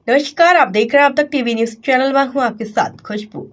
नमस्कार, आप देख रहे हैं अब तक टीवी न्यूज चैनल में हूं आपके साथ खुशबू।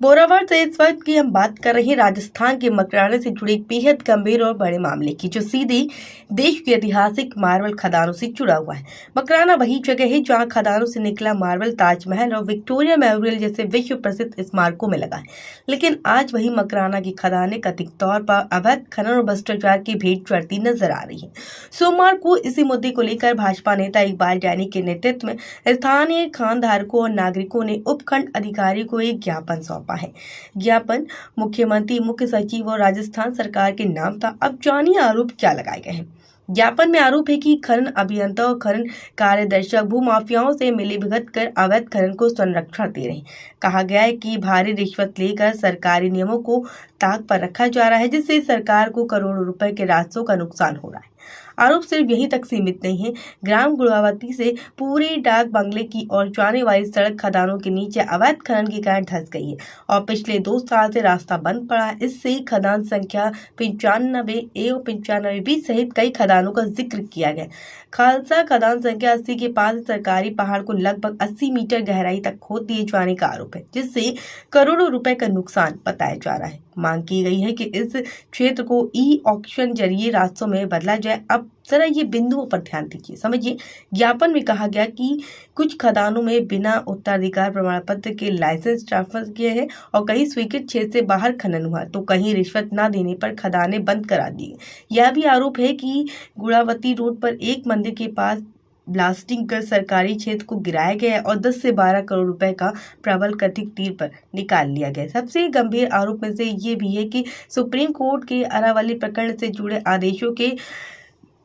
बोरावड़ से इस वक्त की हम बात कर रहे हैं राजस्थान के मकराना से जुड़े एक बेहद गंभीर और बड़े मामले की, जो सीधे देश की ऐतिहासिक मार्बल खदानों से जुड़ा हुआ है। मकराना वही जगह है जहां खदानों से निकला मार्बल ताजमहल और विक्टोरिया मेमोरियल जैसे विश्व प्रसिद्ध स्मारकों में लगा है। लेकिन आज वही मकराना की खदानें कथित तौर पर अवैध खनन और भ्रष्टाचार की भेंट चढ़ती नजर आ रही है। सोमवार को इसी मुद्दे को लेकर भाजपा नेता इकबाल जानी के नेतृत्व में स्थानीय खान धारकों और नागरिकों ने उपखंड अधिकारी को एक ज्ञापन सौंपा है। ज्ञापन मुख्यमंत्री, मुख्य सचिव और राजस्थान सरकार के नाम था। अब जानिए आरोप क्या लगाए गए हैं। ज्ञापन में आरोप है कि खनन अभियंता और खनन कार्यदर्शक भूमाफियाओं से मिलीभगत कर अवैध खनन को संरक्षण दे रहे हैं। कहा गया है कि भारी रिश्वत लेकर सरकारी नियमों को ताक पर रखा जा रहा है, जिससे सरकार को करोड़ों रुपए के राजस्व का नुकसान हो रहा है। आरोप सिर्फ यहीं तक सीमित नहीं है। ग्राम गुड़ावती से पूरी डाक बंगले की ओर जाने वाली सड़क खदानों के नीचे अवैध खनन के कारण धंस गई है और पिछले 2 साल से रास्ता बंद पड़ा है। इससे खदान संख्या 95A और 95B सहित कई खदानों का जिक्र किया गया। खालसा खदान संख्या 80 के पास सरकारी पहाड़ को लगभग 80 मीटर गहराई तक खोद दिए जाने का आरोप है, जिससे करोड़ों रुपए का नुकसान बताया जा रहा है। मांग की गई है कि इस क्षेत्र को ई-ऑक्शन जरिए रास्तों में बदला जाए। अब जरा ये बिंदुओं पर ध्यान दीजिए, समझिए। ज्ञापन में कहा गया कि कुछ खदानों में बिना उत्तराधिकार प्रमाण पत्र के लाइसेंस ट्रांसफर किए हैं और कहीं स्वीकृत क्षेत्र से बाहर खनन हुआ, तो कहीं रिश्वत न देने पर खदानें बंद करा दी। यह भी आरोप है कि गुड़ावती रोड पर एक मंदिर के पास ब्लास्टिंग कर सरकारी क्षेत्र को गिराया गया और 10 से 12 करोड़ रुपए का प्रबल कथित तीर पर निकाल लिया गया। सबसे गंभीर आरोप में से ये भी है कि सुप्रीम कोर्ट के अरावली प्रकरण से जुड़े आदेशों के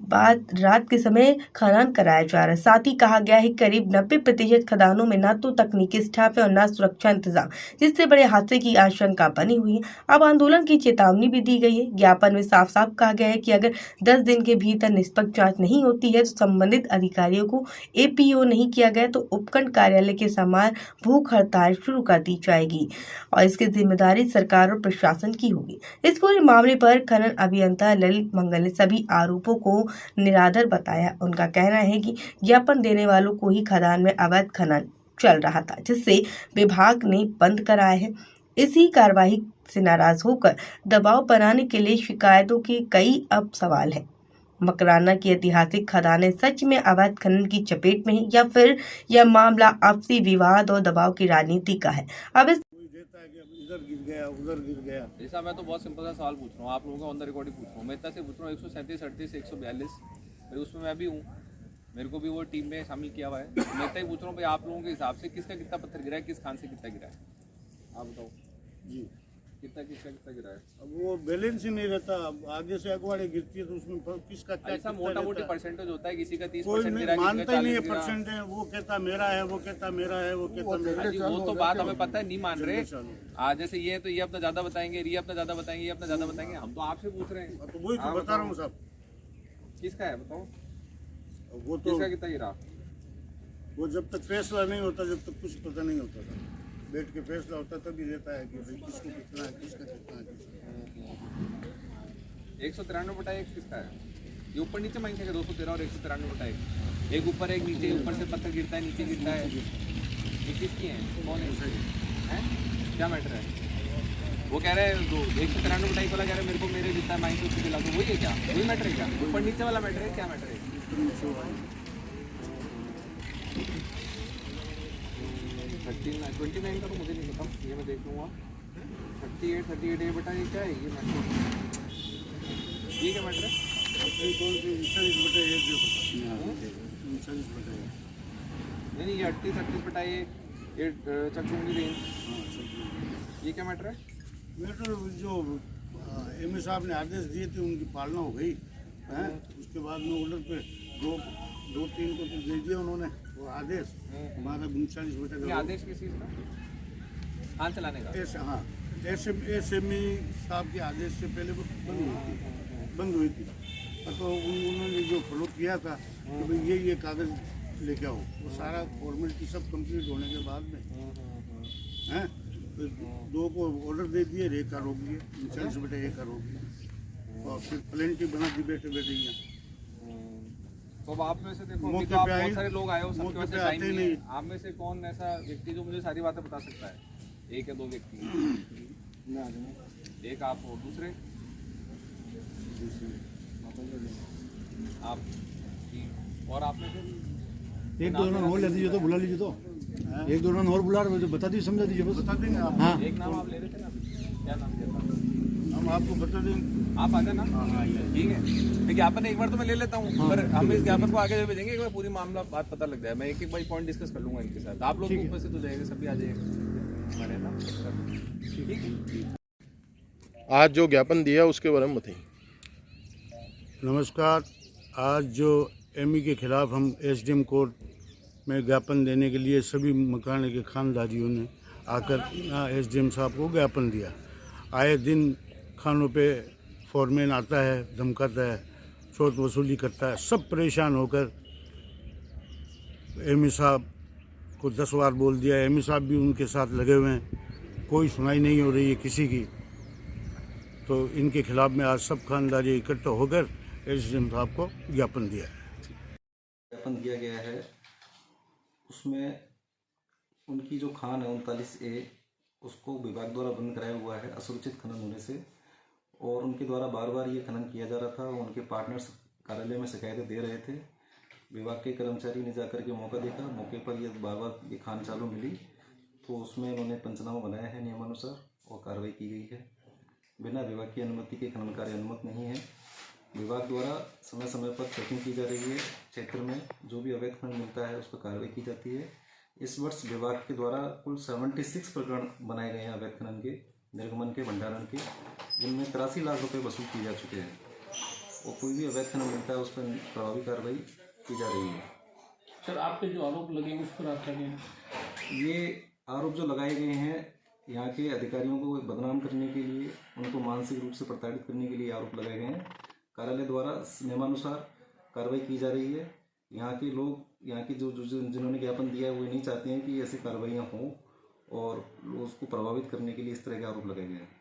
बाद रात के समय खनन कराया जा रहा है। साथ ही कहा गया है कि करीब 90% खदानों में न तो तकनीकी स्टाफ है और न सुरक्षा इंतजाम, जिससे बड़े हादसे की आशंका बनी हुई है। अब आंदोलन की चेतावनी भी दी गई है। ज्ञापन में साफ साफ कहा गया है कि अगर 10 दिन के भीतर निष्पक्ष जांच नहीं होती है तो संबंधित अधिकारियों को APO नहीं किया गया तो उपखंड कार्यालय के समान भूख हड़ताल शुरू कर दी जाएगी और इसकी जिम्मेदारी सरकार और प्रशासन की होगी। इस पूरे मामले पर खनन अभियंता ललित मंगल ने सभी आरोपों को निराधार बताया। उनका कहना है कि ज्ञापन देने वालों को ही खदान में अवैध खनन चल रहा था, जिससे विभाग ने बंद कराया है। इसी कार्रवाई से नाराज होकर दबाव बनाने के लिए शिकायतों के कई अब सवाल है। मकराना की ऐतिहासिक खदानें सच में अवैध खनन की चपेट में है या फिर यह मामला आपसी विवाद और दबाव की राजनीति का है। अब इस इधर गिर गया, उधर गिर गया। ऐसा मैं तो बहुत सिंपल सा सवाल पूछ रहा हूँ, आप लोगों को ऑन द रिकॉर्डिंग पूछ रहा हूँ। मैं इतना से पूछ रहा हूँ 137, 38, 142, फिर उसमें मैं भी हूँ, मेरे को भी वो टीम में शामिल किया हुआ है। मैं इतना ही पूछ रहा हूँ भाई, आप लोगों के हिसाब से किसका कितना पत्थर गिरा है, किस खान से कितना गिरा है, आप बताओ जी। कितना कितना गिरा है। अब वो बैलेंस ही नहीं रहता, अब आगे से अगवाड़े गिरती है तो उसमें किसका क्या ऐसा मोटा मोटी परसेंटेज होता है, किसी का 30% कोई गिरा, मानता ही नहीं है परसेंट है। वो कहता मेरा है, वो कहता मेरा है, वो कहता मेरा है। वो तो बात हमें पता है, नहीं मान रहे। आज जैसे ये है तो ये अपना ज्यादा बताएंगे, ये अपना ज्यादा बताएंगे, ये अपना ज्यादा बताएंगे। हम तो आपसे पूछ रहे हैं, तो वही तो बता रहा हूँ साहब। किसका है बताओ, वो तो किसका कितना गिरा। वो जब तक फैसला नहीं होता, जब तक कुछ पता नहीं होता था। बैठ के फैसला होता तभी रहता है कि भाई किसको कितना है, किसका कितना है, किसका 193/1 किसका है। ये ऊपर नीचे मांगेंगे 213 और 193/1, एक ऊपर एक नीचे, ऊपर से पत्थर गिरता है, नीचे गिरता है। ये किसकी है, कौन है, क्या मैटर है। वो कह रहे हैं 193/1 वाला कह रहे हैं मेरे को मेरे जितना है माइंड उसको दिला दो, वही है क्या, वही मैटर है क्या, ऊपर नीचे वाला मैटर है, क्या मैटर है। 29 का तो मुझे नहीं पता, ये मैं देख लूँगा। 38 बटा ये क्या है, ये मैटर, ये क्या मैटर है। 39/1 नहीं ये 38/1 ये चकूंगी रेंज, ये क्या मैटर है। मैटर जो MA साहब ने आदेश दिए थे उनकी पालना हो गई है। उसके बाद में ऑर्डर पे 2-3 को तो दे दिया उन्होंने वो आदेश। हमारा 39/1 आदेश किस चीज़ का, खान चलाने का। हाँ, SME साहब के आदेश से पहले वो बंद हुई थी। तो उन्होंने जो फॉलो किया था कि भाई ये कागज़ लेके आओ, वो सारा फॉर्मेलिटी सब कंप्लीट होने के बाद में हैं तो 2 को ऑर्डर दे दिए, 1 का रोक दिए, 39/1 का रोक दिया और फिर प्लेंटी बना दी बैठे बैठे यहाँ। तो अब आप में से देखो, अभी मौके तो आप पे बहुत आए- सारे लोग आए हो, सबके मौके पास पे टाइम आते नहीं है। नहीं। आप में से कौन ऐसा व्यक्ति जो मुझे सारी बातें बता सकता है? एक या दो व्यक्ति, एक आप हो, दूसरे आप, और आप में से एक दो जन और ले दीजिए तो बुला लीजिए तो एक दो जन और बुला रहे हो तो बता दीजिए समझा दीजिए बस। बता देंगे आप। हाँ एक नाम आप ले रहे थे ना, क्या नाम दिया था? हम आपको बता देंगे। आप आ जाना, ठीक है। ये ज्ञापन एक बार तो मैं ले लेता हूँ, पर हम इस ज्ञापन को आगे जब भेजेंगे एक बार पूरी मामला बात पता लग जाए। मैं एक एक बार पॉइंट डिस्कस कर लूंगा इनके साथ। आप लोग उपस्थित हो जाएंगे, सभी आ जाएंगे हमारे ना, ठीक है। आज जो ज्ञापन दिया उसके बारे में बताइए। नमस्कार। आज जो एमई के खिलाफ हम एसडीएम कोर्ट में ज्ञापन देने के लिए सभी मकान के खानदारियों ने आकर एसडीएम साहब को ज्ञापन दिया। आए दिन खानों पे फॉरमैन आता है, धमकाता है, चोट वसूली करता है। सब परेशान होकर एमई साहब को 10 बार बोल दिया। एमई साहब भी उनके साथ लगे हुए हैं, कोई सुनाई नहीं हो रही है किसी की। तो इनके खिलाफ में आज सब खानदारी इकट्ठा होकर एसडीएम साहब को ज्ञापन दिया है। ज्ञापन दिया गया है, उसमें उनकी जो खान है 39A, उसको विभाग द्वारा बंद कराया हुआ है असुरक्षित खनन होने से, और उनके द्वारा बार बार ये खनन किया जा रहा था। उनके पार्टनर्स कार्यालय में शिकायतें दे रहे थे। विभाग के कर्मचारी ने जाकर के मौका देखा, मौके पर ये बार बार ये खान चालू मिली, तो उसमें उन्होंने पंचनामा बनाया है नियमानुसार और कार्रवाई की गई है। बिना विभाग की अनुमति के खनन कार्य अनुमत नहीं है। विभाग द्वारा समय समय पर चेकिंग की जा रही है। क्षेत्र में जो भी अवैध खनन मिलता है उस पर कार्रवाई की जाती है। इस वर्ष विभाग के द्वारा कुल 76 प्रकरण बनाए गए हैं अवैध खनन के, निर्गमन के, भंडारण के, जिनमें 83 लाख रुपए वसूल किए जा चुके हैं। और कोई भी अवैध खनन मिलता है उस पर प्रभावी कार्रवाई की जा रही है। सर, आपके जो आरोप लगे उस पर आप क्या कहें? ये आरोप जो लगाए गए हैं यहाँ के अधिकारियों को बदनाम करने के लिए, उनको मानसिक रूप से प्रताड़ित करने के लिए आरोप लगाए गए हैं। कार्यालय द्वारा नियमानुसार कार्रवाई की जा रही है। यहाँ के लोग, यहाँ की जो जिन्होंने ज्ञापन दिया है वो नहीं चाहते हैं कि ऐसी कार्रवाइयाँ हों, और उसको प्रभावित करने के लिए इस तरह के आरोप लगाए गए हैं।